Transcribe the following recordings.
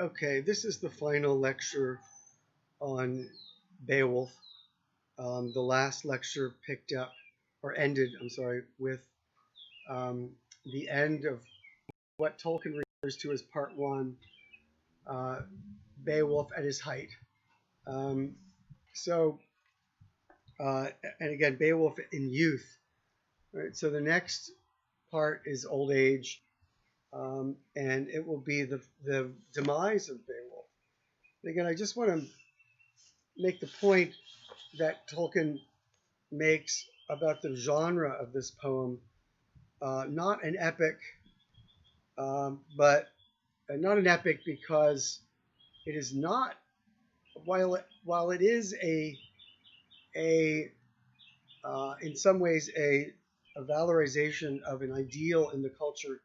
Okay, this is the final lecture on Beowulf. The last lecture picked up, or ended, I'm sorry, with um, the end of what Tolkien refers to as part one, uh, Beowulf at his height. Um, so, uh, and again, Beowulf in youth. Right? So the next part is old age, and it will be the demise of Beowulf. And again, I just want to make the point that Tolkien makes about the genre of this poem, not an epic, but not an epic because it is not, while it is a in some ways a valorization of an ideal in the culture,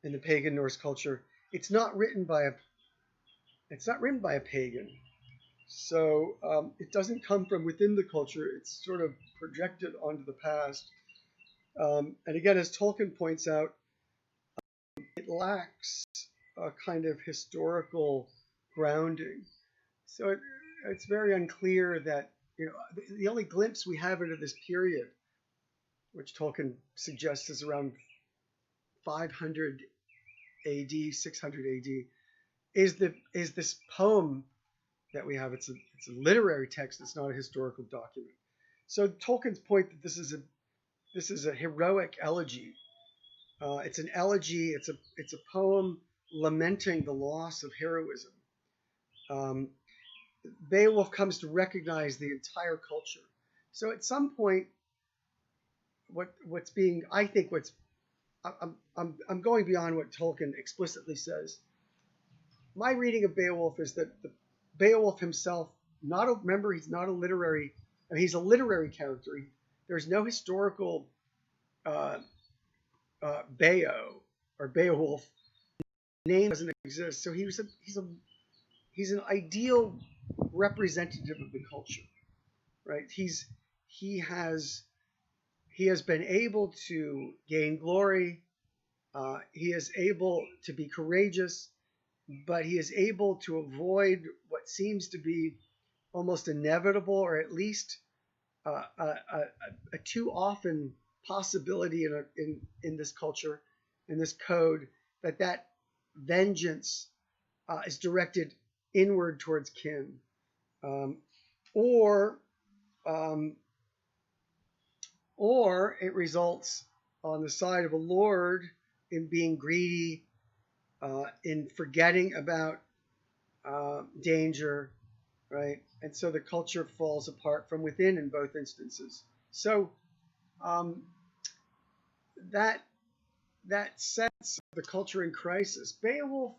in the pagan Norse culture. It's not written by a pagan. So it doesn't come from within the culture. It's sort of projected onto the past. And again, as Tolkien points out, it lacks a kind of historical grounding. So it's very unclear that, the only glimpse we have into this period, which Tolkien suggests is around 500 AD, 600 AD, is this poem that we have. It's a literary text. It's not a historical document. So Tolkien's point that this is a heroic elegy. It's an elegy. It's a poem lamenting the loss of heroism. Um, Beowulf comes to recognize the entire culture. So at some point, what's being I think what's I'm going beyond what Tolkien explicitly says. My reading of Beowulf is that Beowulf himself, remember, he's not a literary. I mean, he's a literary character. There's no historical uh, Beo or Beowulf name doesn't exist. So he's an ideal representative of the culture, right? He has he has been able to gain glory. He is able to be courageous, but he is able to avoid what seems to be almost inevitable, or at least a too often possibility in this culture, in this code, that vengeance is directed inward towards kin, um, or um, or it results on the side of a lord in being greedy, in forgetting about danger, right? And so the culture falls apart from within in both instances. So um, that that sense of the culture in crisis, Beowulf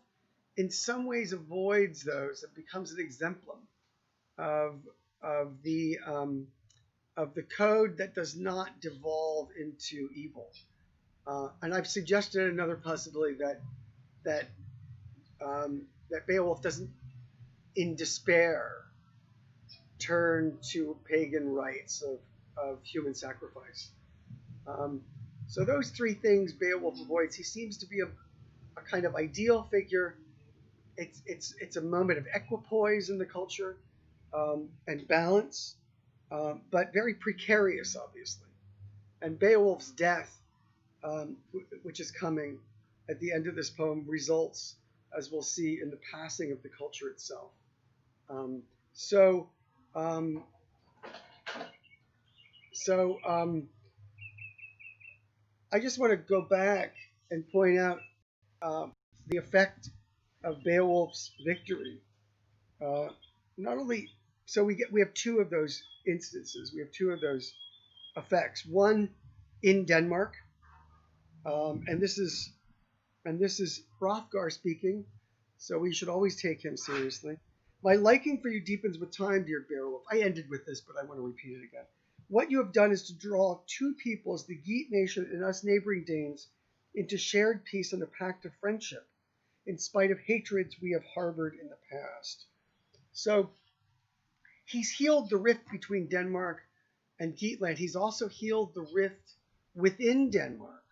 in some ways avoids those. It becomes an exemplum of of the um, of the code that does not devolve into evil. And I've suggested another possibility that that Beowulf doesn't, in despair, turn to pagan rites of human sacrifice. Um, so those three things Beowulf avoids. He seems to be a kind of ideal figure. It's a moment of equipoise in the culture, and balance, but very precarious, obviously. And Beowulf's death, which is coming at the end of this poem, results, as we'll see, in the passing of the culture itself. Um, so, um, so I just want to go back and point out uh, the effect of Beowulf's victory. Uh, Not only so we have two of those instances. We have two of those effects. One in Denmark, and this is Hrothgar speaking, so we should always take him seriously. My liking for you deepens with time, dear Beowulf. I ended with this, but I want to repeat it again. What you have done is to draw two peoples, the Geat nation and us neighboring Danes, into shared peace and a pact of friendship, in spite of hatreds we have harbored in the past. So he's healed the rift between Denmark and Geatland. He's also healed the rift within Denmark.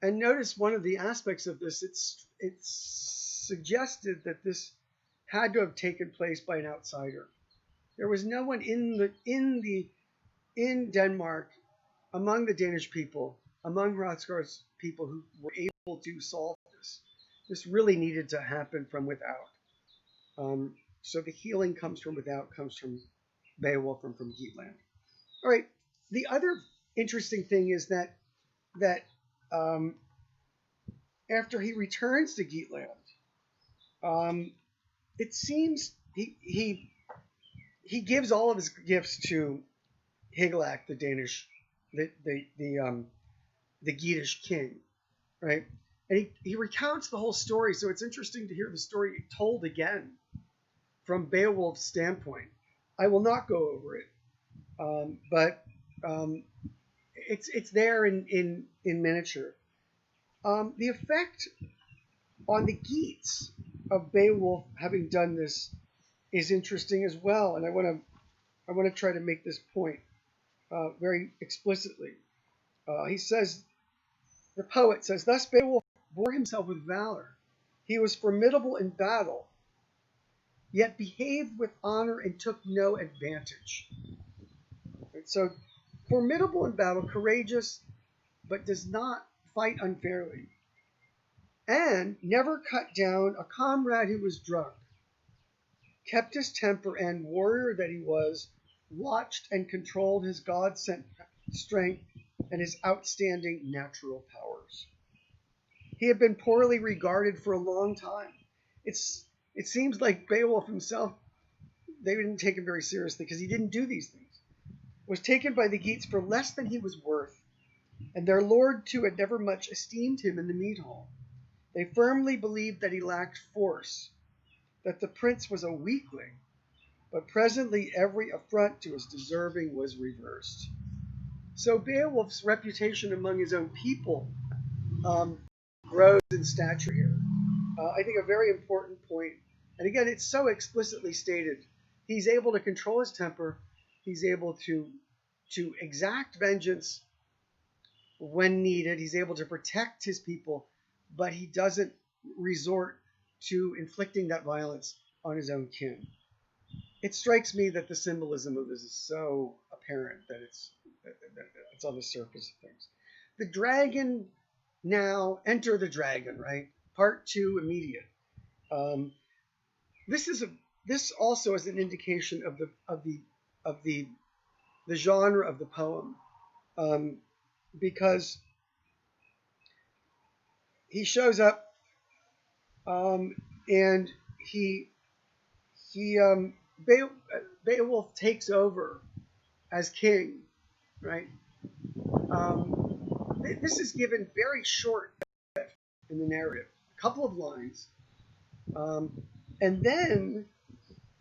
And notice one of the aspects of this, it's suggested that this had to have taken place by an outsider. There was no one in Denmark, among the Danish people, among Hrothgar's people, who were able to solve this. This really needed to happen from without. So the healing comes from without, comes from Beowulf and from Geatland. All right. The other interesting thing is that after he returns to Geatland, it seems he gives all of his gifts to Hygelac, the Danish, the Geatish king, right? And he recounts the whole story, so it's interesting to hear the story told again from Beowulf's standpoint. I will not go over it, but it's there in miniature. The effect on the Geats of Beowulf having done this is interesting as well, and I want to try to make this point very explicitly. He says, the poet says, thus Beowulf bore himself with valor. He was formidable in battle, yet behaved with honor and took no advantage. And so, formidable in battle, courageous, but does not fight unfairly, and never cut down a comrade who was drunk, kept his temper, and, warrior that he was, watched and controlled his God-sent strength and his outstanding natural powers. He had been poorly regarded for a long time. It seems like Beowulf himself, they didn't take him very seriously because he didn't do these things. Was taken by the Geats for less than he was worth, and their lord too had never much esteemed him in the mead hall. They firmly believed that he lacked force, that the prince was a weakling, but presently every affront to his deserving was reversed. So Beowulf's reputation among his own people grows in stature here. I think a very important point, and again, it's so explicitly stated. He's able to control his temper. He's able to exact vengeance when needed. He's able to protect his people, but he doesn't resort to inflicting that violence on his own kin. It strikes me that the symbolism of this is so apparent that it's on the surface of things. The dragon now, enter the dragon, right? Part 2, immediate. This also is an indication of the genre of the poem, because he shows up and Beowulf takes over as king, right? This is given very short in the narrative, a couple of lines, and then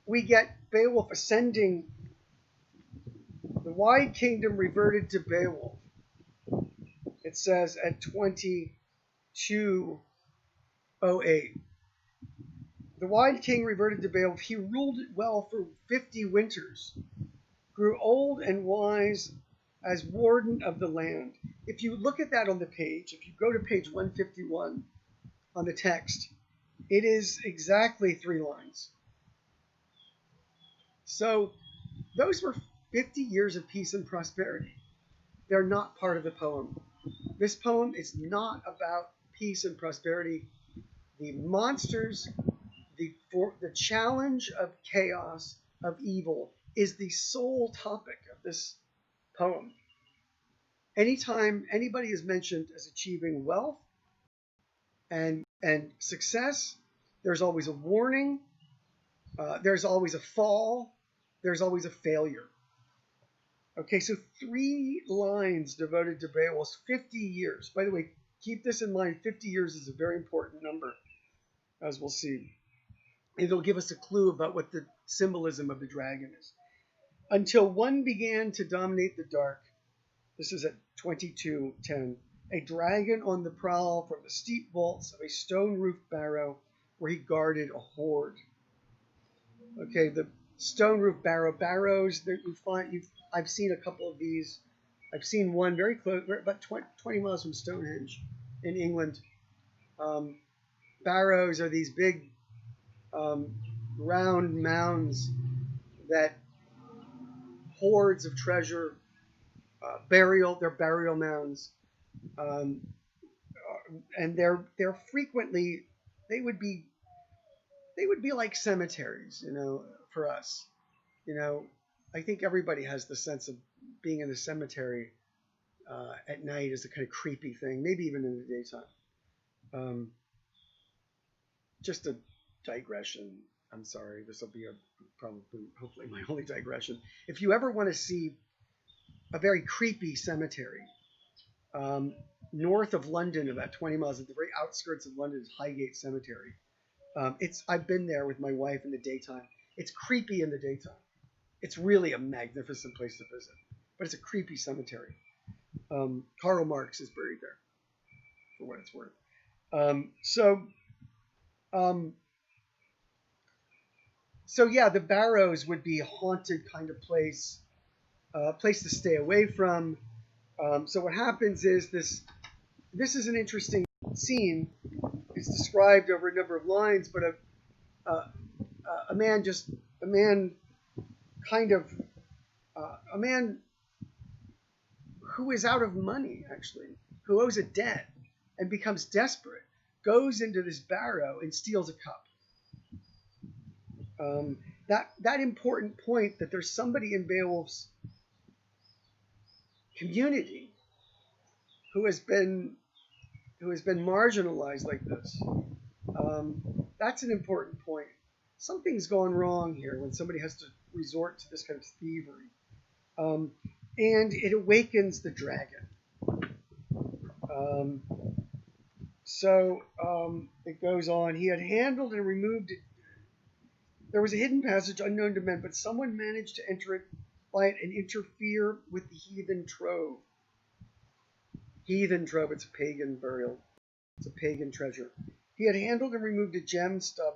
we get Beowulf ascending. The wide kingdom reverted to Beowulf. It says at 22:08. The wide king reverted to Beowulf. He ruled it well for 50 winters, grew old and wise as warden of the land. If you look at that on the page, if you go to page 151 on the text, it is exactly 3 lines. So those were 50 years of peace and prosperity. They're not part of the poem. This poem is not about peace and prosperity. The monsters, the challenge of chaos, of evil, is the sole topic of this poem. Anytime anybody is mentioned as achieving wealth and success, there's always a warning, there's always a fall, there's always a failure. Okay, so 3 lines devoted to Beowulf's 50 years. By the way, keep this in mind, 50 years is a very important number, as we'll see. It'll give us a clue about what the symbolism of the dragon is. Until one began to dominate the dark, this is at 22:10, a dragon on the prowl from the steep vaults of a stone-roofed barrow where he guarded a hoard. Okay, the stone-roofed barrows that you find, I've seen a couple of these. I've seen one very close, about 20 miles from Stonehenge in England. barrows are these big round mounds that hoards of treasure, they're burial mounds, um, and they're frequently they would be like cemeteries, for us. You know, I think everybody has the sense of being in a cemetery at night is a kind of creepy thing, maybe even in the daytime. Um, just a digression. I'm sorry, this will be hopefully my only digression. If you ever want to see a very creepy cemetery, um, north of London, about 20 miles at the very outskirts of London, is Highgate Cemetery. I've been there with my wife in the daytime. It's creepy in the daytime. It's really a magnificent place to visit, but it's a creepy cemetery. Karl Marx is buried there, for what it's worth. Um, so yeah, the Barrows would be a haunted kind of place, a place to stay away from. So what happens is this is an interesting scene. It's described over a number of lines, but a man who is out of money, actually, who owes a debt and becomes desperate, goes into this barrow and steals a cup. That important point that there's somebody in Beowulf's community who has been marginalized like this. That's an important point. Something's gone wrong here when somebody has to resort to this kind of thievery. And it awakens the dragon. It goes on. He had handled and removed it. There was a hidden passage unknown to men, but someone managed to enter it by it and interfere with the heathen trove. Heathen trove, it's a pagan burial. It's a pagan treasure. He had handled and removed a gem-stub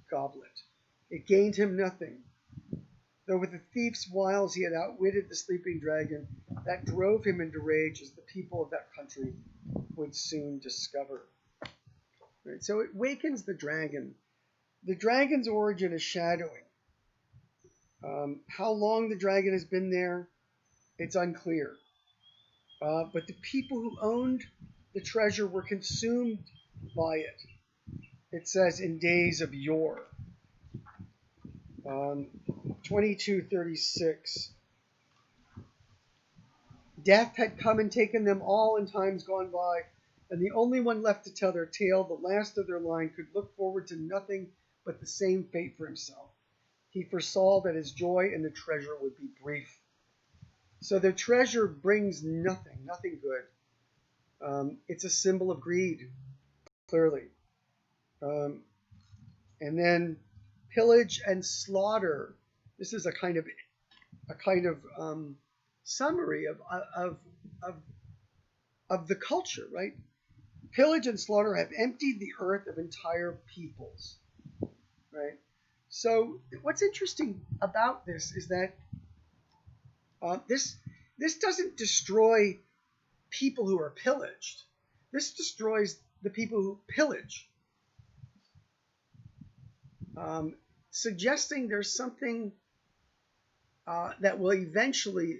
goblet. It gained him nothing. Though with the thief's wiles he had outwitted the sleeping dragon, that drove him into rage, as the people of that country would soon discover. Right, so it wakens the dragon. The dragon's origin is shadowing. How long the dragon has been there, it's unclear. But the people who owned the treasure were consumed by it. It says in days of yore. 22:36. Death had come and taken them all in times gone by, and the only one left to tell their tale, the last of their line, could look forward to nothing but the same fate for himself. He foresaw that his joy in the treasure would be brief. So the treasure brings nothing good. It's a symbol of greed, clearly. And then pillage and slaughter. This is a kind of summary of the culture, right? Pillage and slaughter have emptied the earth of entire peoples, right? So what's interesting about this is that this doesn't destroy people who are pillaged. This destroys the people who pillage, suggesting there's something that will eventually,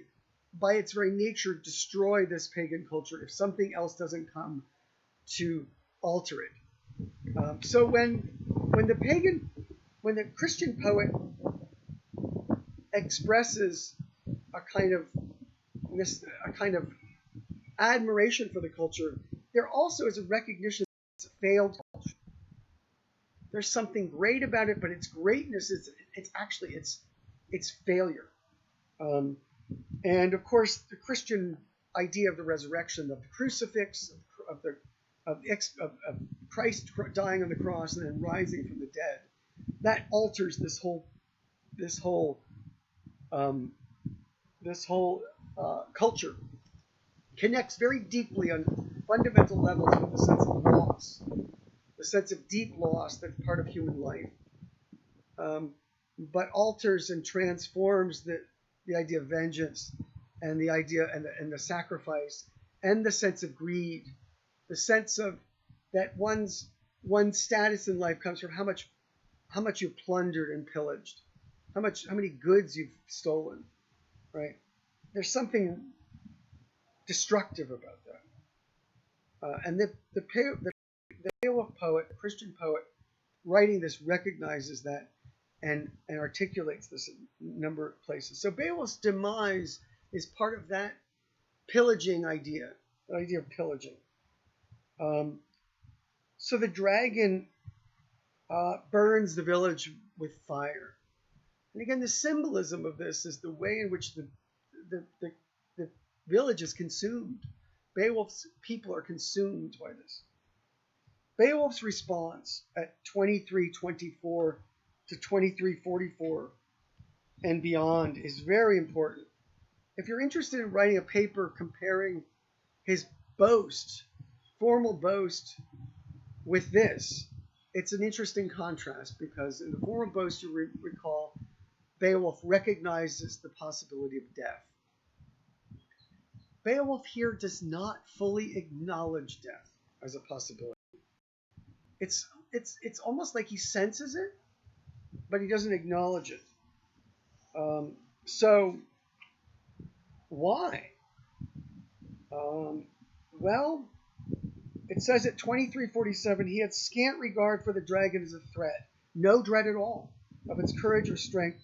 by its very nature, destroy this pagan culture if something else doesn't come to alter it. So when the Christian poet expresses a kind of admiration for the culture, there also is a recognition that it's a failed culture. There's something great about it, but its greatness is its failure. And of course, the Christian idea of the resurrection, of the crucifix, of Christ dying on the cross and then rising from the dead, that alters this whole culture. Connects very deeply on fundamental levels with the sense of loss, the sense of deep loss that's part of human life, but alters and transforms the idea of vengeance and the idea and the sacrifice and the sense of greed, the sense of that one's one's status in life comes from how much you've plundered and pillaged, how many goods you've stolen, right? There's something destructive about that. And the Beowulf poet, the Christian poet, writing this recognizes that and articulates this in a number of places. So Beowulf's demise is part of that pillaging idea, the idea of pillaging. So the dragon burns the village with fire. And again, the symbolism of this is the way in which the village is consumed. Beowulf's people are consumed by this. Beowulf's response at 23:24 to 23:44 and beyond is very important. If you're interested in writing a paper comparing his boast, formal boast, with this, it's an interesting contrast, because in the formal boast, you recall, Beowulf recognizes the possibility of death. Beowulf here does not fully acknowledge death as a possibility. It's almost like he senses it, but he doesn't acknowledge it. So why? Well, it says at 23:47, he had scant regard for the dragon as a threat, no dread at all of its courage or strength,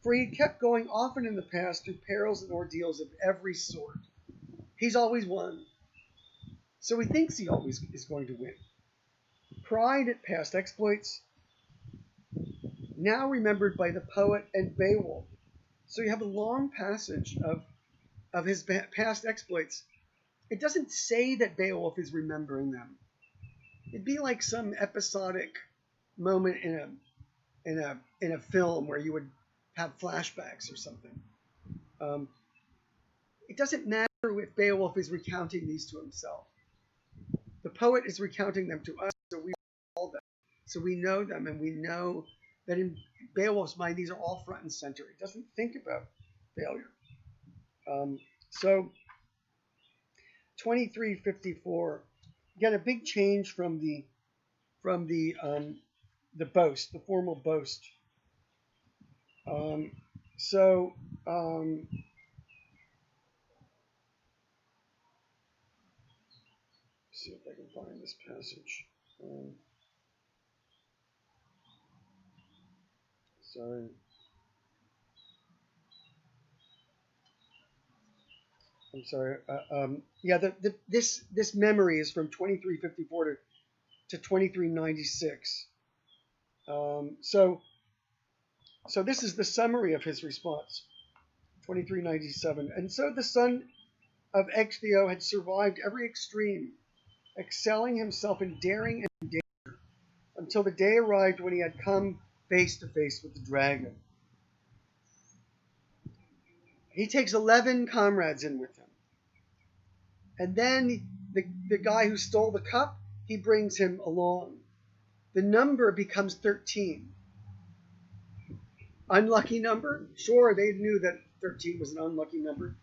for he had kept going often in the past through perils and ordeals of every sort. He's always won, so he thinks he always is going to win. Pride at past exploits, now remembered by the poet and Beowulf. So you have a long passage of his past exploits. It doesn't say that Beowulf is remembering them. It'd be like some episodic moment in a film where you would have flashbacks or something. It doesn't matter if Beowulf is recounting these to himself. The poet is recounting them to us, so we recall them, so we know them, and we know that in Beowulf's mind these are all front and center. He doesn't think about failure. So 23:54, again, a big change from the boast, the formal boast. See if I can find this passage. Sorry. I'm sorry. This memory is from 23:54 to 23:96. So this is the summary of his response, 23:97. And so the son of Ecgtheow had survived every extreme, excelling himself in daring and danger, until the day arrived when he had come face to face with the dragon. He takes 11 comrades in with him. And then the guy who stole the cup, he brings him along. The number becomes 13. Unlucky number? Sure, they knew that 13 was an unlucky number.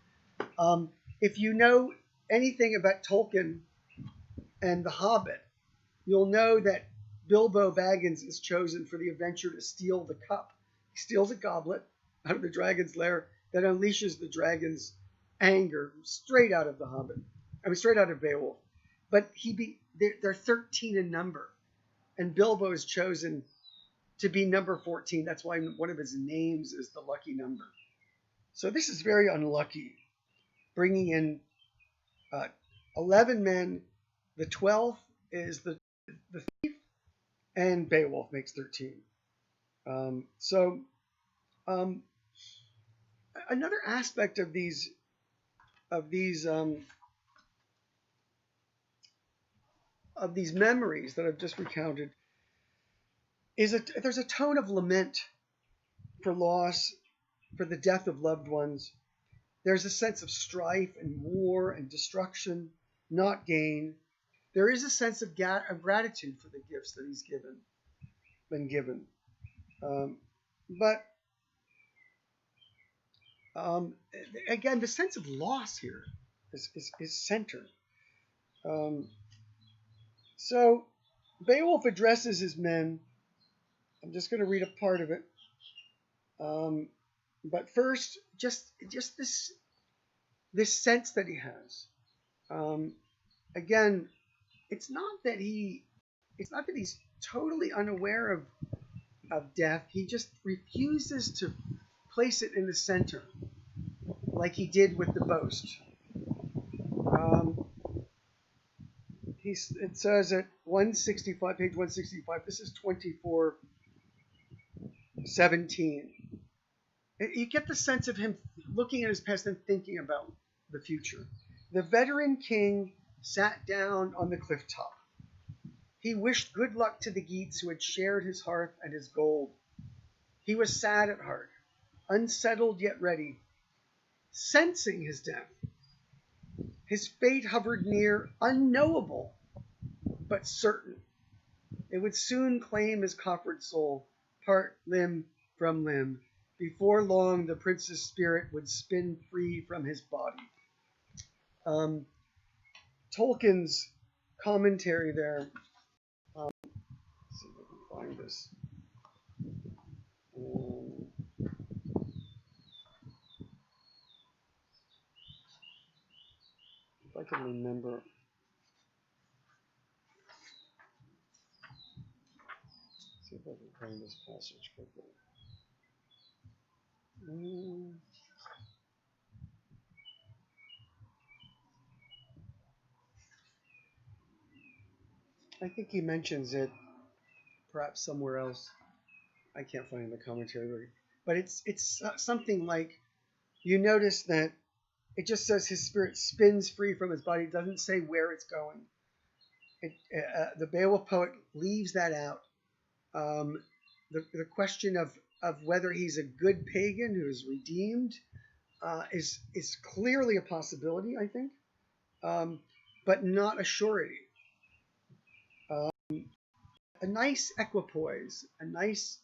If you know anything about Tolkien and The Hobbit, you'll know that Bilbo Baggins is chosen for the adventure to steal the cup. He steals a goblet out of the dragon's lair that unleashes the dragon's anger straight out of The Hobbit. Straight out of Beowulf. But they're 13 in number, and Bilbo is chosen to be number 14. That's why one of his names is the lucky number. So this is very unlucky, bringing in 11 men. The 12th is the thief, and Beowulf makes 13. Another aspect of these memories that I've just recounted is there's a tone of lament for loss, for the death of loved ones. There's a sense of strife and war and destruction, not gain. There is a sense of gratitude for the gifts that he's been given. But again, the sense of loss here is centered. So Beowulf addresses his men. I'm just going to read a part of it. But first, just this sense that he has. Um, again, it's not that he's totally unaware of death. He just refuses to place it in the center, like he did with the boast. Um, it says at 165, page 165. This is 24:17. You get the sense of him looking at his past and thinking about the future. The veteran king sat down on the cliff top. He wished good luck to the Geats who had shared his hearth and his gold. He was sad at heart, unsettled yet ready, sensing his death. His fate hovered near, unknowable, but certain. It would soon claim his coffered soul, part limb from limb. Before long, the prince's spirit would spin free from his body. Tolkien's commentary there. Let's see if I can find this. If I can remember. See if I can find this passage quickly. I think he mentions it perhaps somewhere else. I can't find the commentary, but it's something like, you notice that it just says his spirit spins free from his body. It doesn't say where it's going. The Beowulf poet leaves that out. The question of whether he's a good pagan who is redeemed is clearly a possibility, I think, but not a surety. A nice equipoise, a nice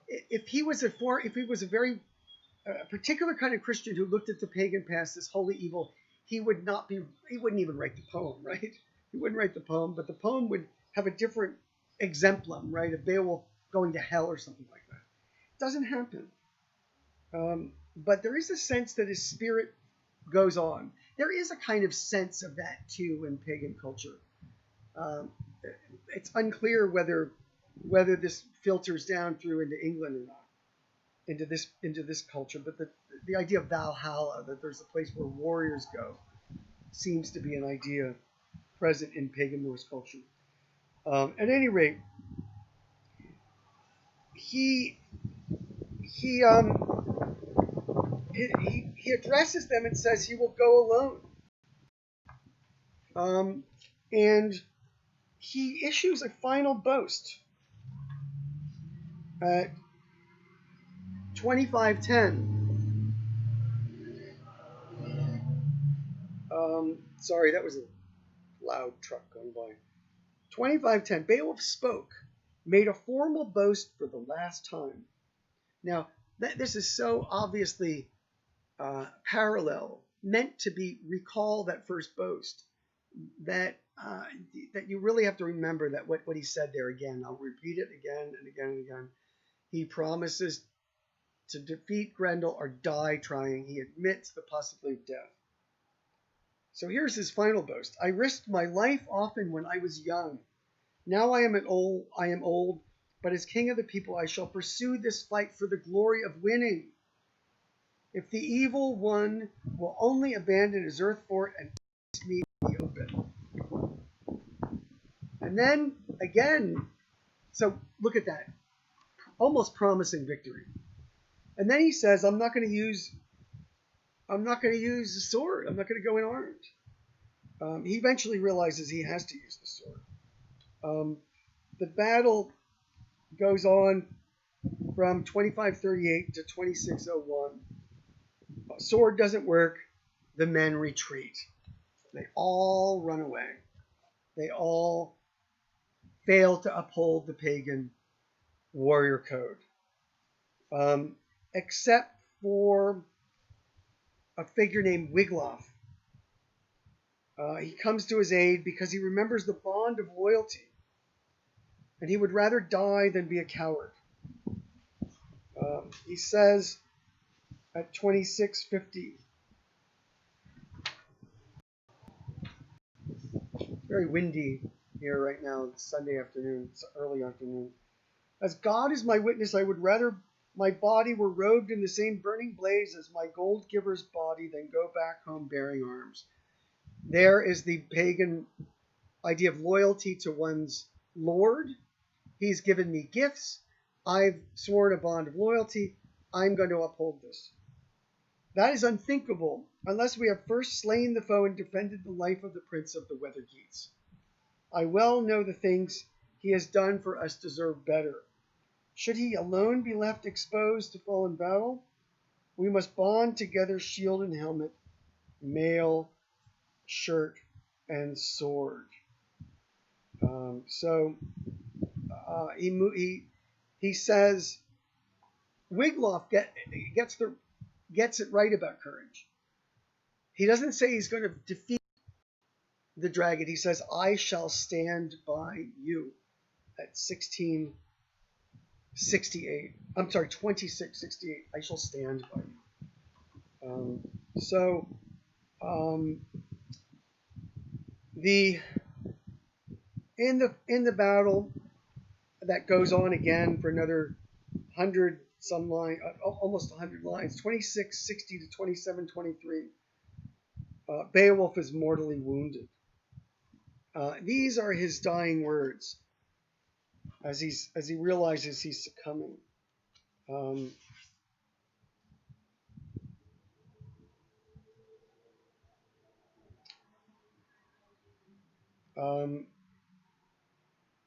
if he was a very particular kind of Christian who looked at the pagan past as wholly evil, he wouldn't even write the poem, right? He wouldn't write the poem, but the poem would have a different exemplum, right? A Beowulf going to hell or something like that. It doesn't happen. But there is a sense that his spirit goes on. There is a kind of sense of that too in pagan culture. It's unclear whether this filters down through into England or not, into this culture. But the idea of Valhalla, that there's a place where warriors go, seems to be an idea present in pagan Norse culture. At any rate, he addresses them and says he will go alone. And he issues a final boast at 25:10. Sorry, that was a loud truck going by. 25:10. Beowulf spoke, made a formal boast for the last time. Now, this is so obviously parallel, meant to recall that first boast, that you really have to remember that what he said there again. I'll repeat it again and again and again. He promises to defeat Grendel or die trying. He admits the possibility of death. So here's his final boast. I risked my life often when I was young. Now I am old, but as king of the people I shall pursue this fight for the glory of winning. If the evil one will only abandon his earth fort and face me in the open. And then again, so look at that. Almost promising victory. And then he says, I'm not going to use the sword. I'm not going to go in armed. He eventually realizes he has to use the sword. The battle goes on from 25:38 to 26:01. Sword doesn't work. The men retreat. They all run away. They all fail to uphold the pagan warrior code, except for a figure named Wiglaf. He comes to his aid because he remembers the bond of loyalty, and he would rather die than be a coward. He says at 26:50, very windy here right now. It's Sunday afternoon, it's early afternoon. As God is my witness, I would rather my body were robed in the same burning blaze as my gold giver's body than go back home bearing arms. There is the pagan idea of loyalty to one's Lord. He's given me gifts. I've sworn a bond of loyalty. I'm going to uphold this. That is unthinkable unless we have first slain the foe and defended the life of the prince of the weather geese. I well know the things he has done for us deserve better. Should he alone be left exposed to fall in battle, we must bond together shield and helmet, mail, shirt, and sword. He says Wiglaf gets it right about courage. He doesn't say he's going to defeat the dragon. He says, I shall stand by you at 1668. I'm sorry, 2668. I shall stand by you. In the battle that goes on again for another 100 some line, almost 100 lines, 2660 to 2723. Beowulf is mortally wounded. These are his dying words as he realizes he's succumbing.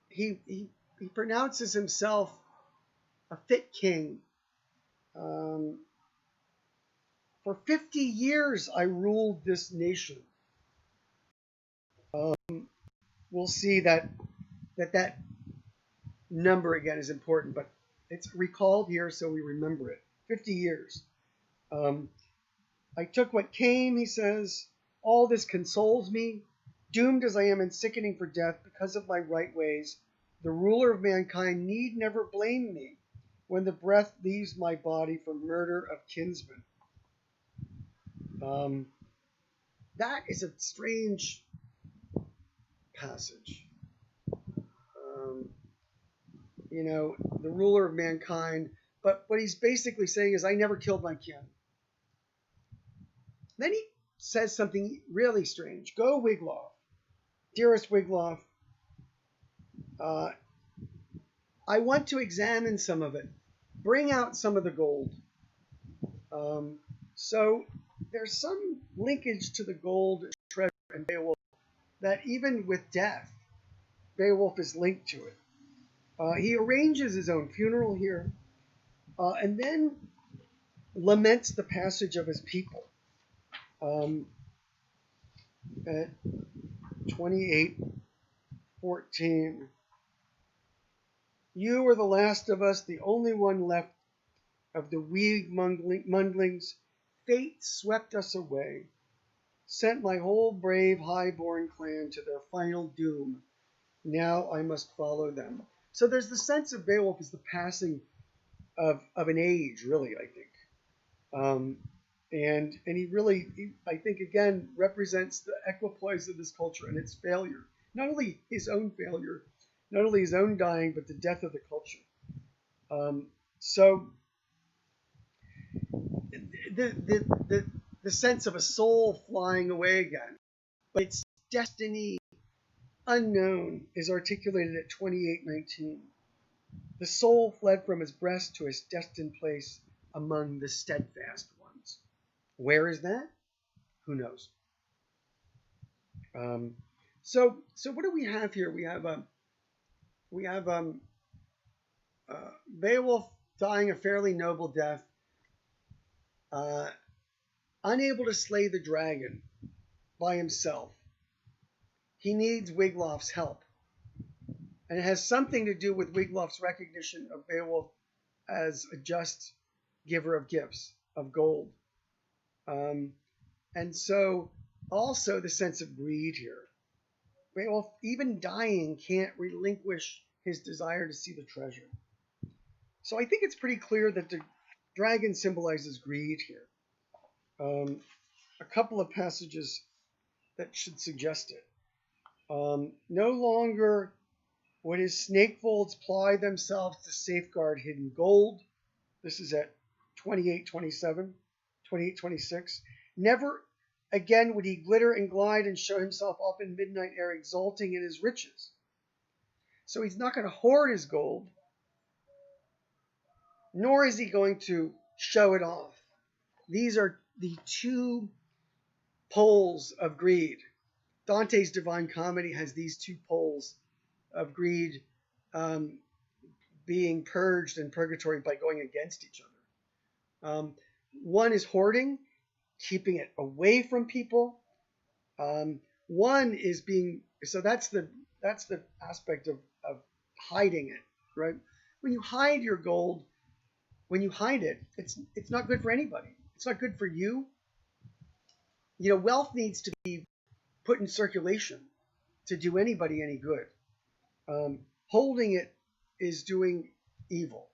He pronounces himself a fit king. For 50 years I ruled this nation. We'll see that number again is important, but it's recalled here so we remember it. 50 years. I took what came, he says. All this consoles me. Doomed as I am and sickening for death because of my right ways, the ruler of mankind need never blame me when the breath leaves my body for murder of kinsmen. That is a strange passage. The ruler of mankind, but what he's basically saying is, I never killed my kin. Then he says something really strange. Go, Wiglaf. Dearest Wiglaf, I want to examine some of it. Bring out some of the gold. So there's some linkage to the gold treasure in Beowulf that even with death, Beowulf is linked to it. He arranges his own funeral here, and then laments the passage of his people. At 28:14, you are the last of us, the only one left of the weed mundlings. Fate swept us away, sent my whole brave high-born clan to their final doom. Now I must follow them. So there's the sense of Beowulf as the passing of an age, really, I think. And he really, I think, again, represents the equipoise of this culture and its failure. Not only his own failure, not only his own dying, but the death of the culture. So the sense of a soul flying away again, but its destiny unknown, is articulated at 28:19. The soul fled from his breast to his destined place among the steadfast ones. Where is that? Who knows? So what do we have here? We have Beowulf dying a fairly noble death, unable to slay the dragon by himself. He needs Wiglaf's help. And it has something to do with Wiglaf's recognition of Beowulf as a just giver of gifts, of gold. And so Also, the sense of greed here. Beowulf, even dying, can't relinquish his desire to see the treasure. So I think it's pretty clear that the dragon symbolizes greed here. A couple of passages that should suggest it. No longer would his snake folds ply themselves to safeguard hidden gold. This is at 28:27, 28:26. Never again would he glitter and glide and show himself up in midnight air, exulting in his riches. So he's not going to hoard his gold, nor is he going to show it off. These are the two poles of greed. Dante's Divine Comedy has these two poles of greed being purged in purgatory by going against each other. One is hoarding, keeping it away from people. One is being, so that's the aspect of hiding it, right? When you hide your gold, when you hide it, it's not good for anybody. It's not good for you. You know, wealth needs to be put in circulation to do anybody any good. Holding it is doing evil,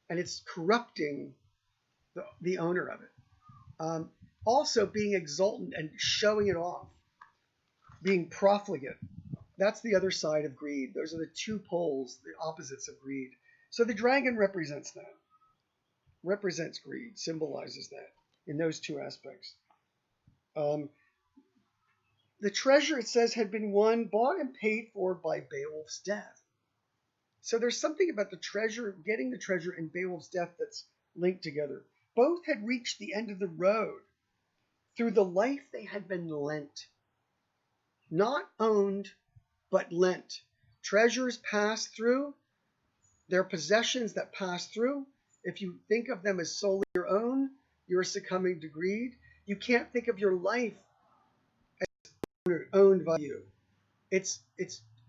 and it's corrupting the owner of it. Also, being exultant and showing it off, being profligate, that's the other side of greed. Those are the two poles, the opposites of greed. So the dragon represents that, represents greed, symbolizes that in those two aspects. The treasure, it says, had been won, bought, and paid for by Beowulf's death. So there's something about the treasure, getting the treasure, and Beowulf's death that's linked together. Both had reached the end of the road through the life they had been lent. Not owned, but lent. Treasures pass through. They're possessions that pass through. If you think of them as solely your own, you're succumbing to greed. You can't think of your life as owned by you. It's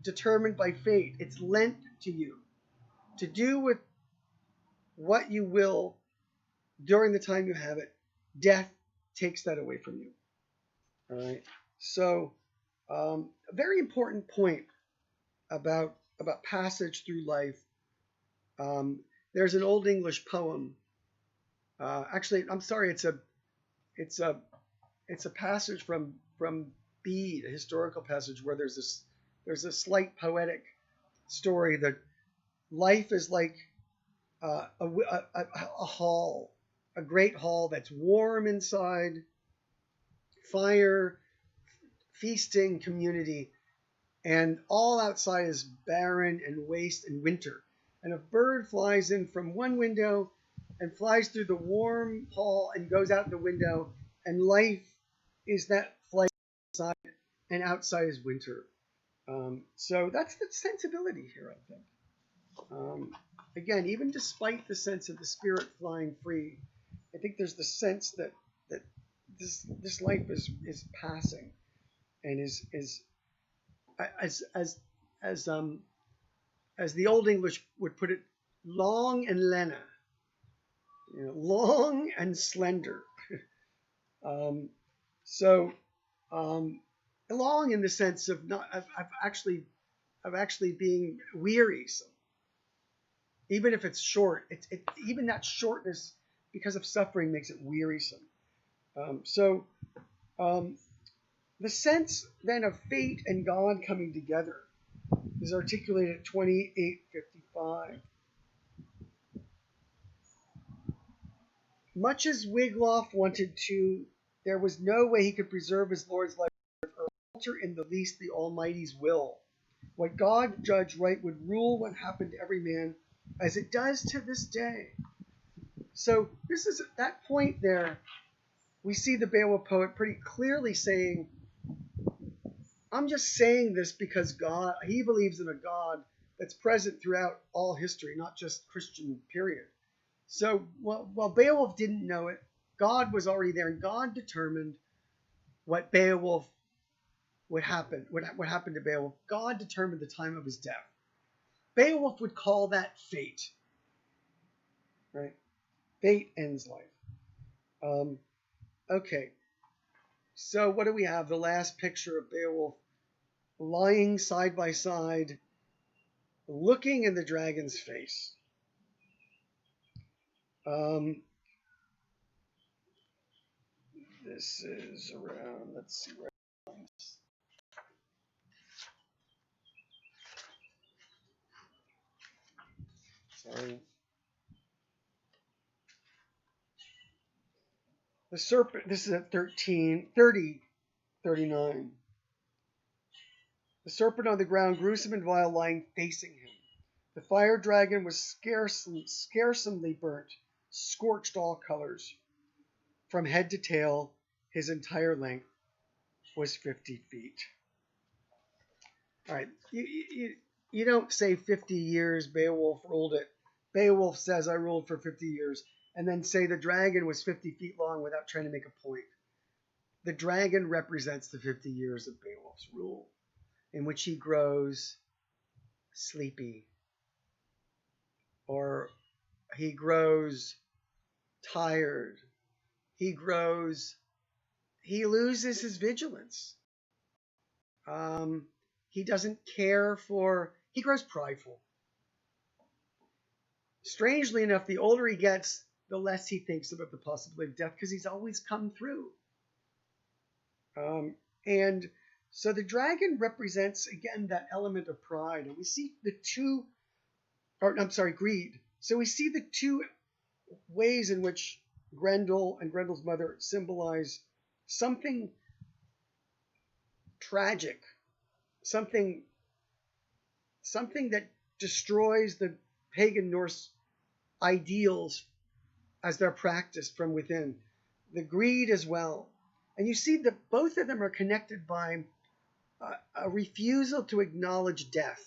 determined by fate. It's lent to you to do with what you will during the time you have it. Death takes that away from you. All right. So a very important point about passage through life. There's an Old English poem. Actually, I'm sorry. It's a passage from Bede, a historical passage where there's a slight poetic story that life is like a hall, a great hall that's warm inside, fire, feasting, community, and all outside is barren and waste and winter. And a bird flies in from one window and flies through the warm hall and goes out the window, and life is that flight inside, and outside is winter. So that's the sensibility here, I think. Again, even despite the sense of the spirit flying free, I think there's the sense that this life is passing, and is as the Old English would put it, long and lena, long and slender. Long in the sense of actually being wearisome. Even if it's short, even that shortness, because of suffering, makes it wearisome. The sense then of fate and God coming together is articulated at 28:55. Much as Wiglaf wanted to, there was no way he could preserve his lord's life or alter in the least the Almighty's will. What God judged right would rule what happened to every man, as it does to this day. So this is at that point there, we see the Beowulf poet pretty clearly saying, I'm just saying this because he believes in a God that's present throughout all history, not just Christian period. So while Beowulf didn't know it, God was already there, and God determined what Beowulf would happen. What happened to Beowulf? God determined the time of his death. Beowulf would call that fate. Right? Fate ends life. Okay. So what do we have? The last picture of Beowulf lying side by side, looking in the dragon's face. This is around, let's see where. Sorry. The serpent, this is at 39. The serpent on the ground, gruesome and vile, lying facing him. The fire dragon was scarcely burnt, scorched all colors. From head to tail, his entire length was 50 feet. All right, you don't say 50 years Beowulf ruled it. Beowulf says I ruled for 50 years, and then say the dragon was 50 feet long without trying to make a point. The dragon represents the 50 years of Beowulf's rule, in which he grows sleepy, or he grows tired, he loses his vigilance. He doesn't care he grows prideful. Strangely enough, the older he gets, the less he thinks about the possibility of death, because he's always come through. And so the dragon represents, again, that element of pride. And we see greed. So we see the two ways in which Grendel and Grendel's mother symbolize something tragic, something that destroys the pagan Norse ideals as they're practiced from within. The greed as well. And you see that both of them are connected by a refusal to acknowledge death.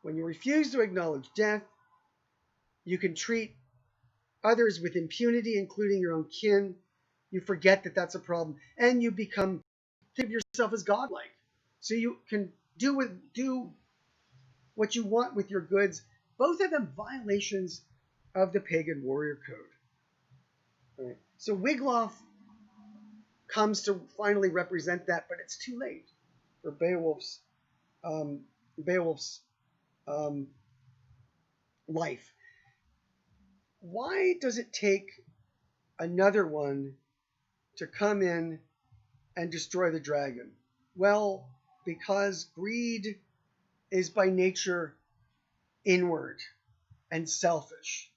When you refuse to acknowledge death, you can treat others with impunity, including your own kin. You forget that that's a problem, and you think of yourself as godlike. So you can do what you want with your goods. Both of them violations of the pagan warrior code. All right. So Wiglaf comes to finally represent that, but it's too late for Beowulf's life. Why does it take another one to come in and destroy the dragon? Well, because greed is by nature inward and selfish.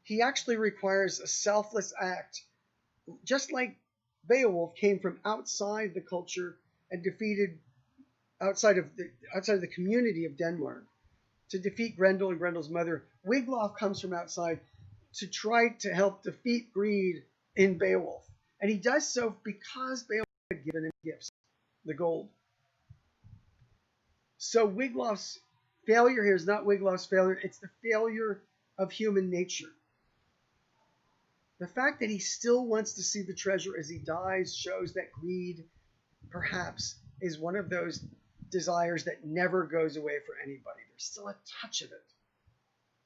He actually requires a selfless act, just like Beowulf came from outside the culture and defeated outside of the community of Denmark to defeat Grendel and Grendel's mother. Wiglaf comes from outside to try to help defeat greed in Beowulf. And he does so because Beowulf had given him gifts, the gold. So Wiglaf's failure here is not Wiglaf's failure, it's the failure of human nature. The fact that he still wants to see the treasure as he dies shows that greed, perhaps, is one of those desires that never goes away for anybody. There's still a touch of it.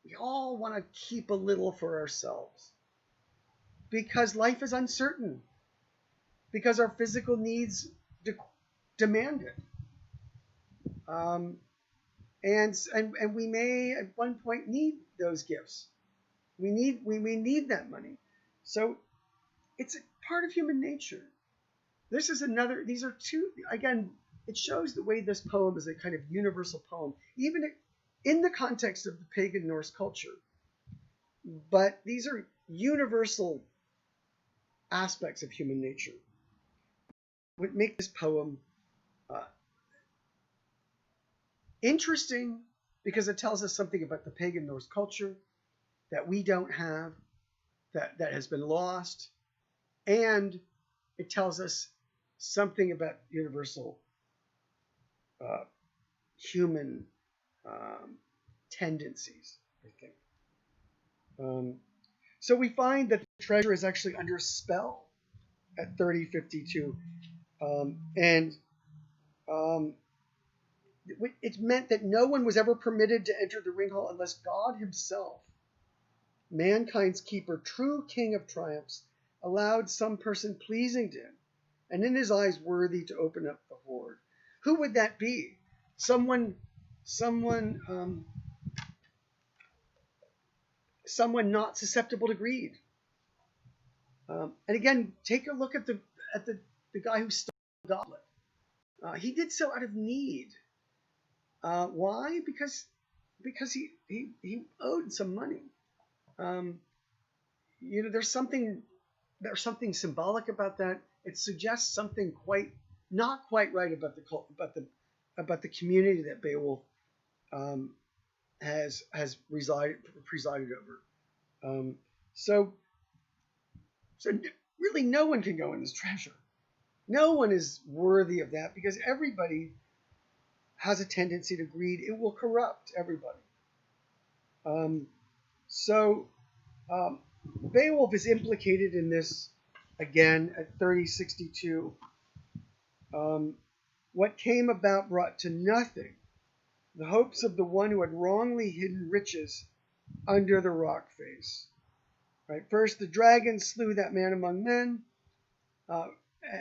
We all want to keep a little for ourselves because life is uncertain, because our physical needs demand it. And we may at one point need those gifts. We need that money. So it's a part of human nature. These are two, again, it shows the way this poem is a kind of universal poem, even in the context of the pagan Norse culture. But these are universal aspects of human nature. What make this poem interesting because it tells us something about the pagan Norse culture that we don't have, that has been lost, and it tells us something about universal human tendencies, I think. So we find that the treasure is actually under a spell at 3052, and it meant that no one was ever permitted to enter the ring hall unless God himself, mankind's keeper, true king of triumphs, allowed some person pleasing to him, and in his eyes worthy to open up the hoard. Who would that be? Someone, someone not susceptible to greed. And again, take a look at the guy who stole the goblet. He did so out of need. Why? Because he owed some money. There's something symbolic about that. It suggests something not quite right about the community that Beowulf has presided over. So really, no one can go in this treasure. No one is worthy of that because everybody has a tendency to greed. It will corrupt everybody. Beowulf is implicated in this again at 3062. What came about brought to nothing the hopes of the one who had wrongly hidden riches under the rock face. Right. First, the dragon slew that man among men,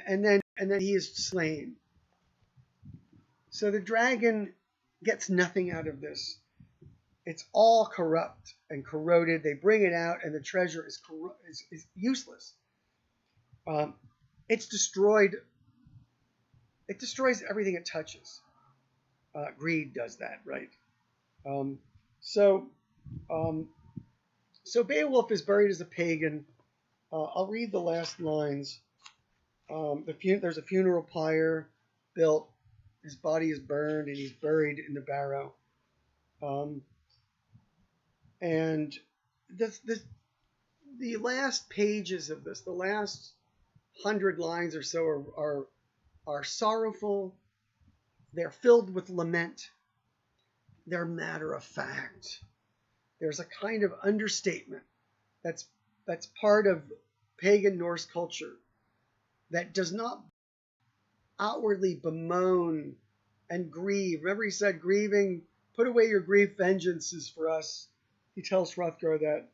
and then he is slain. So the dragon gets nothing out of this. It's all corrupt and corroded. They bring it out, and the treasure is useless. It's destroyed. It destroys everything it touches. Greed does that, right? So Beowulf is buried as a pagan. I'll read the last lines. There's a funeral pyre built. His body is burned, and he's buried in the barrow. And the last pages of this, the last 100 lines or so, are sorrowful. They're filled with lament. They're matter of fact. There's a kind of understatement that's part of pagan Norse culture that does not outwardly bemoan and grieve. Remember, he said, grieving, put away your grief, vengeance is for us. He tells Hrothgar that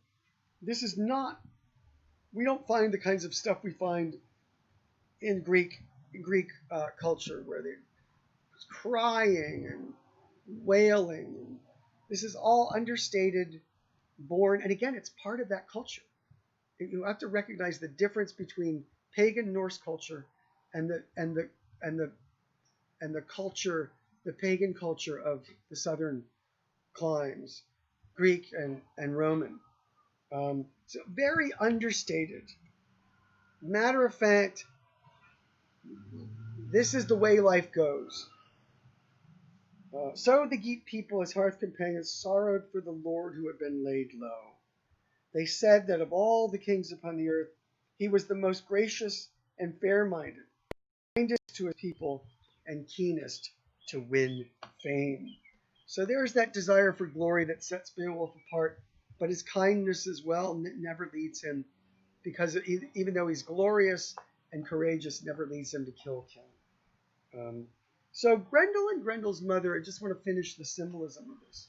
this is not, we don't find the kinds of stuff we find in Greek culture where they're crying and wailing. This is all understated, born, and again, it's part of that culture. You have to recognize the difference between pagan Norse culture and the culture, the pagan culture of the southern climes, Greek and Roman. So very understated. Matter of fact, this is the way life goes. So the Geat people, his hearth companions, sorrowed for the Lord who had been laid low. They said that of all the kings upon the earth, he was the most gracious and fair-minded, kindest to his people, and keenest to win fame. So there's that desire for glory that sets Beowulf apart, but his kindness as well never leads him, because even though he's glorious and courageous, never leads him to kill King. So Grendel and Grendel's mother, I just want to finish the symbolism of this.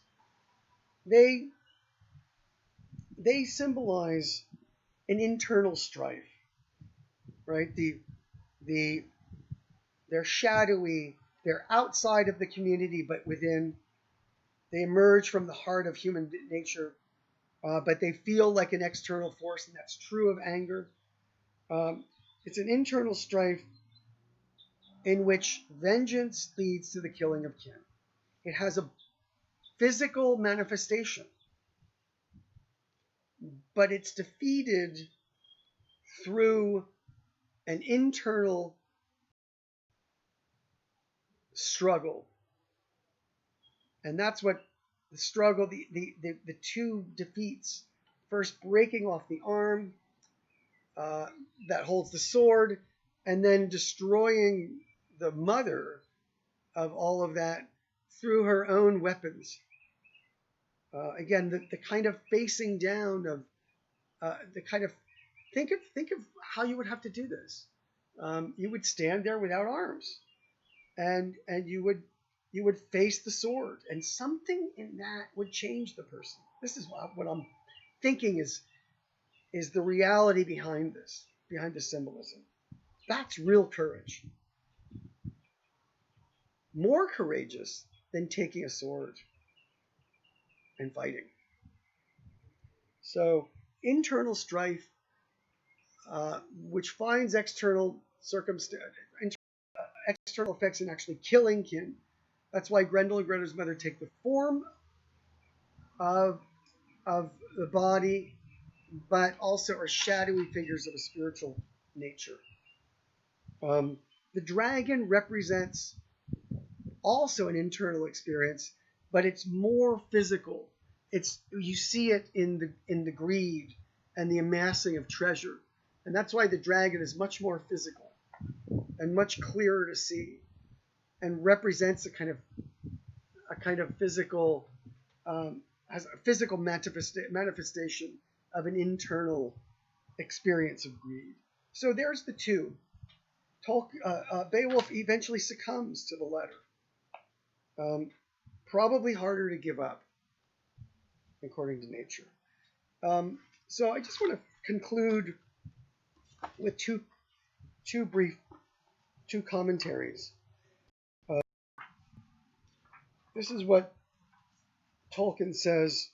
They symbolize an internal strife, right? They're shadowy, they're outside of the community, but within. They emerge from the heart of human nature, but they feel like an external force, and that's true of anger. It's an internal strife in which vengeance leads to the killing of kin. It has a physical manifestation, but it's defeated through an internal struggle. And that's what the struggle, the two defeats, first breaking off the arm that holds the sword, and then destroying the mother of all of that through her own weapons. Again, the kind of facing down of the kind of think of how you would have to do this. You would stand there without arms, and you would face the sword, and something in that would change the person. This is what I'm thinking is the reality behind this. behind the symbolism. That's real courage. More courageous than taking a sword and fighting. So internal strife, which finds external effects in actually killing kin. That's why Grendel and Grettir's mother take the form of the body, but also are shadowy figures of a spiritual nature. The dragon represents also an internal experience, but it's more physical. You see it in the greed and the amassing of treasure, and that's why the dragon is much more physical and much clearer to see, and represents a kind of physical has a physical manifestation of an internal experience of greed. So there's the two. Beowulf eventually succumbs to the latter. Probably harder to give up, according to nature. So I just want to conclude with two commentaries. This is what Tolkien says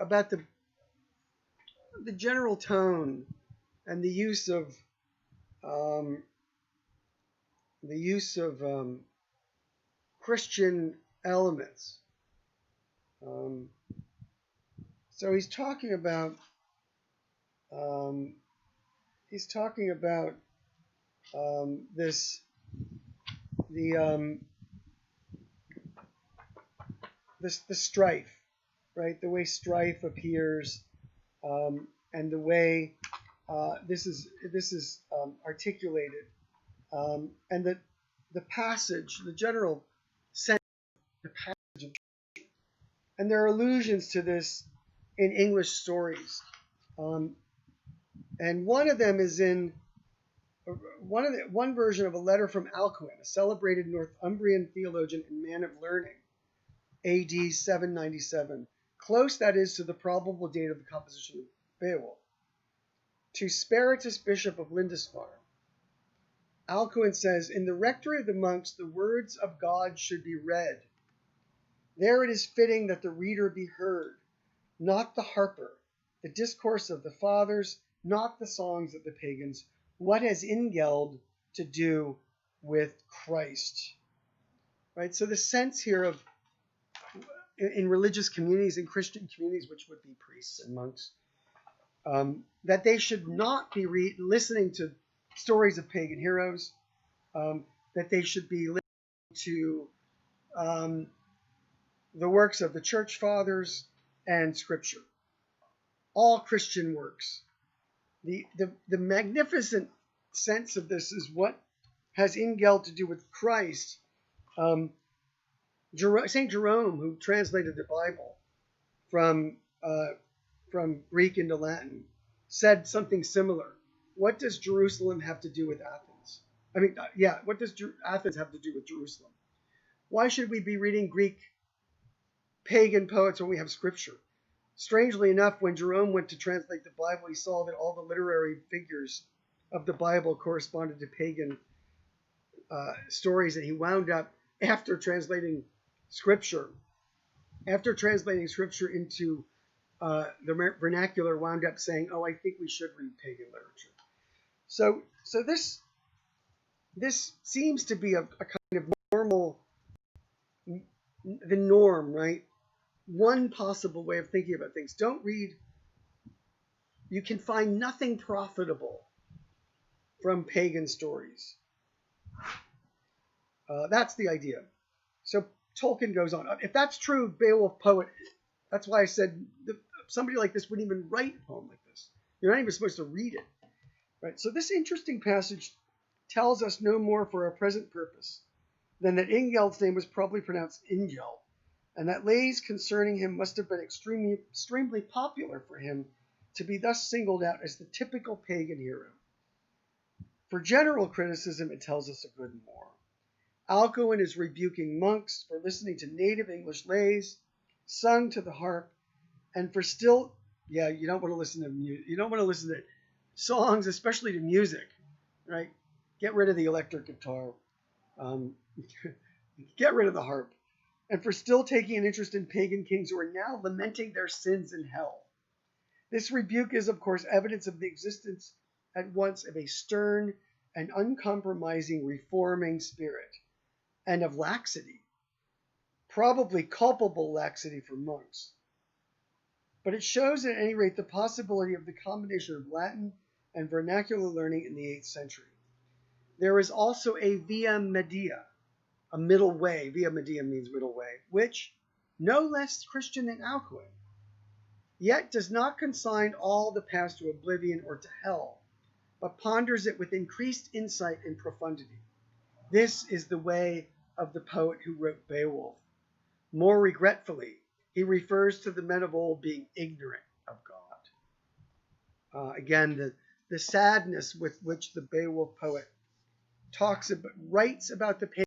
about the general tone and the use of Christian elements. So he's talking about the strife, right? The way strife appears, and the way this is articulated, and the passage, the general sense of the passage, and there are allusions to this in English stories, and one of them is in one version of a letter from Alcuin, a celebrated Northumbrian theologian and man of learning, A.D. 797, close, that is, to the probable date of the composition of Beowulf, to Spiritus, Bishop of Lindisfarne. Alcuin says, in the rectory of the monks, the words of God should be read. There it is fitting that the reader be heard, not the harper, the discourse of the fathers, not the songs of the pagans. What has Ingeld to do with Christ? Right? So the sense here of, in religious communities, in Christian communities, which would be priests and monks, that they should not be listening to stories of pagan heroes, that they should be listening to the works of the church fathers and scripture, all Christian works. The magnificent sense of this is what has Ingeld to do with Christ. St. Jerome, who translated the Bible from Greek into Latin, said something similar. What does Jerusalem have to do with Athens? What does Athens have to do with Jerusalem? Why should we be reading Greek pagan poets when we have scripture? Strangely enough, when Jerome went to translate the Bible, he saw that all the literary figures of the Bible corresponded to pagan stories, and he wound up, after translating scripture into the vernacular, wound up saying, "Oh, I think we should read pagan literature." So this seems to be a kind of the norm, right? One possible way of thinking about things. Don't read. You can find nothing profitable from pagan stories. That's the idea. So Tolkien goes on. If that's true, Beowulf poet, that's why I said somebody like this wouldn't even write a poem like this. You're not even supposed to read it. Right? So this interesting passage tells us no more for our present purpose than that Ingeld's name was probably pronounced Ingeld, and that lays concerning him must have been extremely popular for him to be thus singled out as the typical pagan hero. For general criticism, it tells us a good more. Alcuin is rebuking monks for listening to native English lays sung to the harp, and for still, yeah, you don't want to listen to music. You don't want to listen to songs, especially to music, right? Get rid of the electric guitar. Um, get rid of the harp. And for still taking an interest in pagan kings who are now lamenting their sins in hell. This rebuke is, of course, evidence of the existence at once of a stern and uncompromising reforming spirit, and of laxity, probably culpable laxity for monks. But it shows at any rate the possibility of the combination of Latin and vernacular learning in the 8th century. There is also a via media, a middle way. Via media means middle way, which, no less Christian than Alcuin, yet does not consign all the past to oblivion or to hell, but ponders it with increased insight and profundity. This is the way of the poet who wrote Beowulf. More regretfully, he refers to the men of old being ignorant of God. Again, the sadness with which the Beowulf poet writes about the pagans,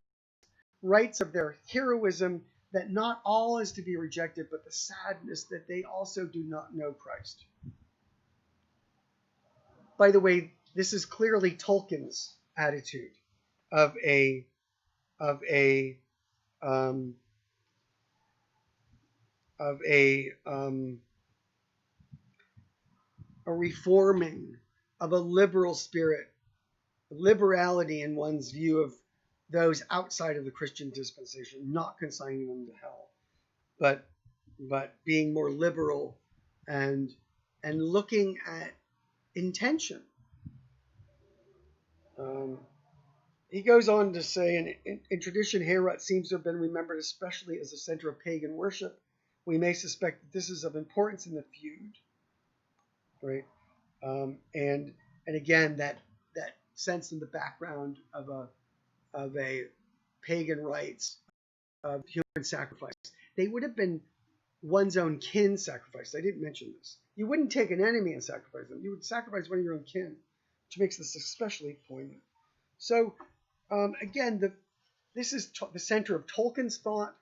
writes of their heroism, that not all is to be rejected, but the sadness that they also do not know Christ. By the way, this is clearly Tolkien's attitude of a reforming, of a liberal spirit, liberality in one's view of those outside of the Christian dispensation, not consigning them to hell, but being more liberal and looking at intention. He goes on to say, in tradition, Heorot seems to have been remembered especially as a center of pagan worship. We may suspect that this is of importance in the feud, right? And again, that sense in the background of a pagan rites of human sacrifice. They would have been one's own kin sacrifice. I didn't mention this. You wouldn't take an enemy and sacrifice them. You would sacrifice one of your own kin, which makes this especially poignant. So, again, this is the center of Tolkien's thought.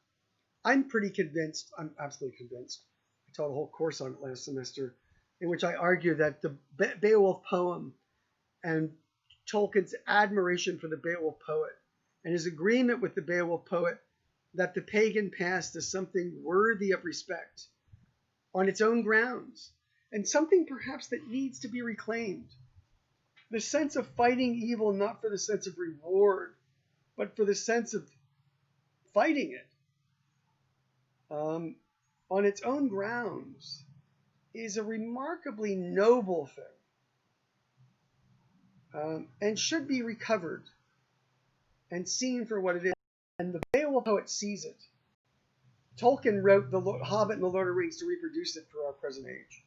I'm pretty convinced. I'm absolutely convinced. I taught a whole course on it last semester, in which I argue that the Beowulf poem and Tolkien's admiration for the Beowulf poet and his agreement with the Beowulf poet that the pagan past is something worthy of respect on its own grounds, and something perhaps that needs to be reclaimed. The sense of fighting evil not for the sense of reward, but for the sense of fighting it on its own grounds is a remarkably noble thing. And should be recovered and seen for what it is. And the Beowulf poet sees it. Tolkien wrote The Hobbit and the Lord of the Rings to reproduce it for our present age.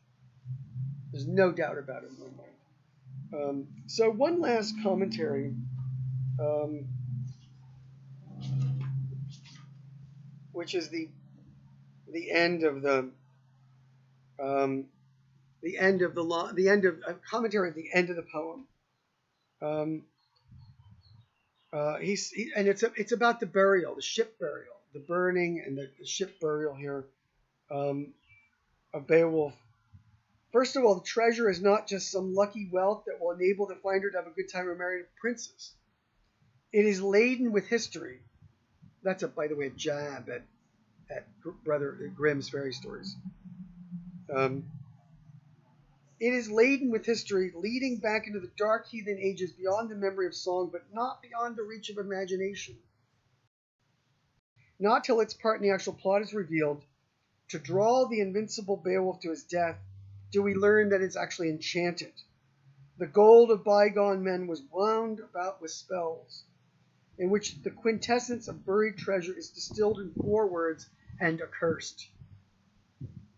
There's no doubt about it in my mind. So one last commentary, which is the end of the commentary at the end of the poem. It's about the burial, the ship burial, the burning and the ship burial here of Beowulf. First of all, the treasure is not just some lucky wealth that will enable the finder to have a good time and marry a princess. It is laden with history. That's, by the way, a jab at Brother Grimm's fairy stories. It is laden with history, leading back into the dark heathen ages beyond the memory of song, but not beyond the reach of imagination. Not till its part in the actual plot is revealed, to draw the invincible Beowulf to his death, do we learn that it's actually enchanted. The gold of bygone men was wound about with spells, in which the quintessence of buried treasure is distilled in 4 words, and accursed.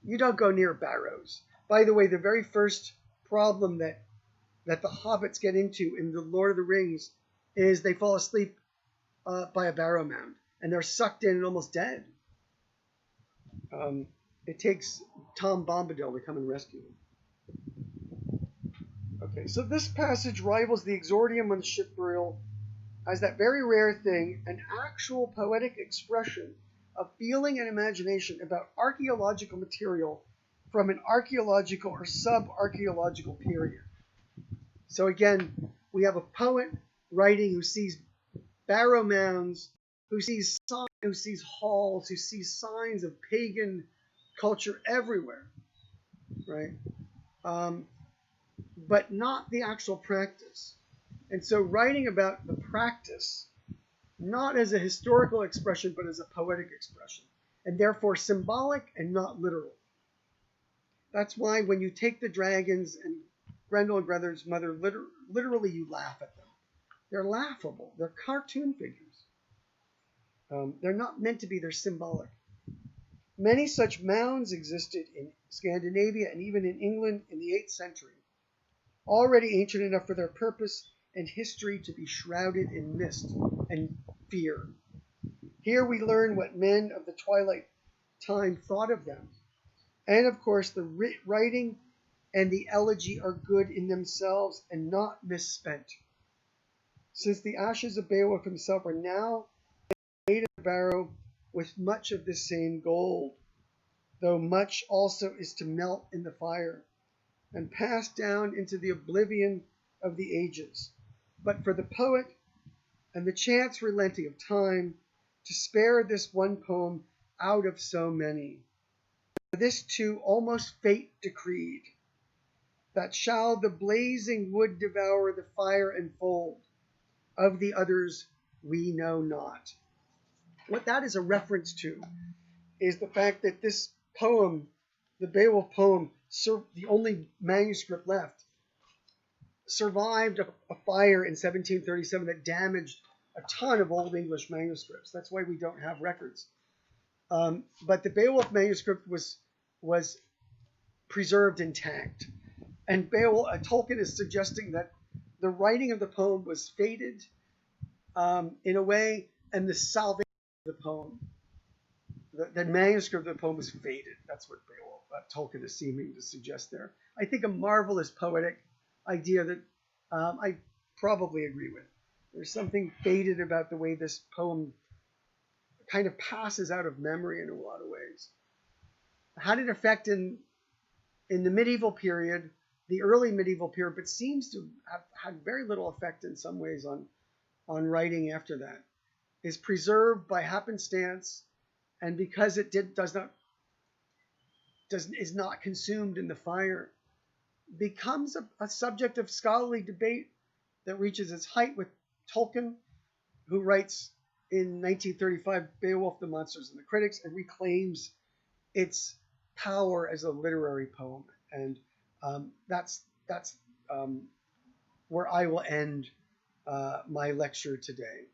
You don't go near barrows. By the way, the very first problem that the hobbits get into in the Lord of the Rings is they fall asleep by a barrow mound, and they're sucked in and almost dead. It takes Tom Bombadil to come and rescue them. Okay, so this passage rivals the exordium on the ship burial as that very rare thing, an actual poetic expression of feeling and imagination about archaeological material from an archaeological or sub-archaeological period. So again, we have a poet writing who sees barrow mounds, who sees halls, who sees signs of pagan culture everywhere, right? But not the actual practice. And so writing about the practice, not as a historical expression, but as a poetic expression, and therefore symbolic and not literal. That's why when you take the dragons and Grendel and Grettir's mother, literally you laugh at them. They're laughable. They're cartoon figures. They're not meant to be. They're symbolic. Many such mounds existed in Scandinavia and even in England in the 8th century, already ancient enough for their purpose and history to be shrouded in mist and fear. Here we learn what men of the twilight time thought of them. And of course, the writing and the elegy are good in themselves and not misspent. Since the ashes of Beowulf himself are now laid in the barrow with much of the same gold, though much also is to melt in the fire and pass down into the oblivion of the ages. But for the poet and the chance relenting of time to spare this one poem out of so many, this too almost fate decreed, that shall the blazing wood devour the fire enfold, of the others we know not. What that is a reference to is the fact that this poem, the Beowulf poem, the only manuscript left, survived a fire in 1737 that damaged a ton of Old English manuscripts. That's why we don't have records. But the Beowulf manuscript was preserved intact. And Tolkien is suggesting that the writing of the poem was fated in a way, and the salvation of the poem, the manuscript of the poem was fated. That's what Tolkien is seeming to suggest there. I think a marvelous poetic idea that I probably agree with. There's something fated about the way this poem kind of passes out of memory in a lot of ways. Had it effect in the medieval period, the early medieval period, but seems to have had very little effect in some ways on writing after that, is preserved by happenstance, and because it is not consumed in the fire, becomes a subject of scholarly debate that reaches its height with Tolkien, who writes in 1935 Beowulf, the Monsters and the Critics, and reclaims its power as a literary poem. And that's where I will end my lecture today.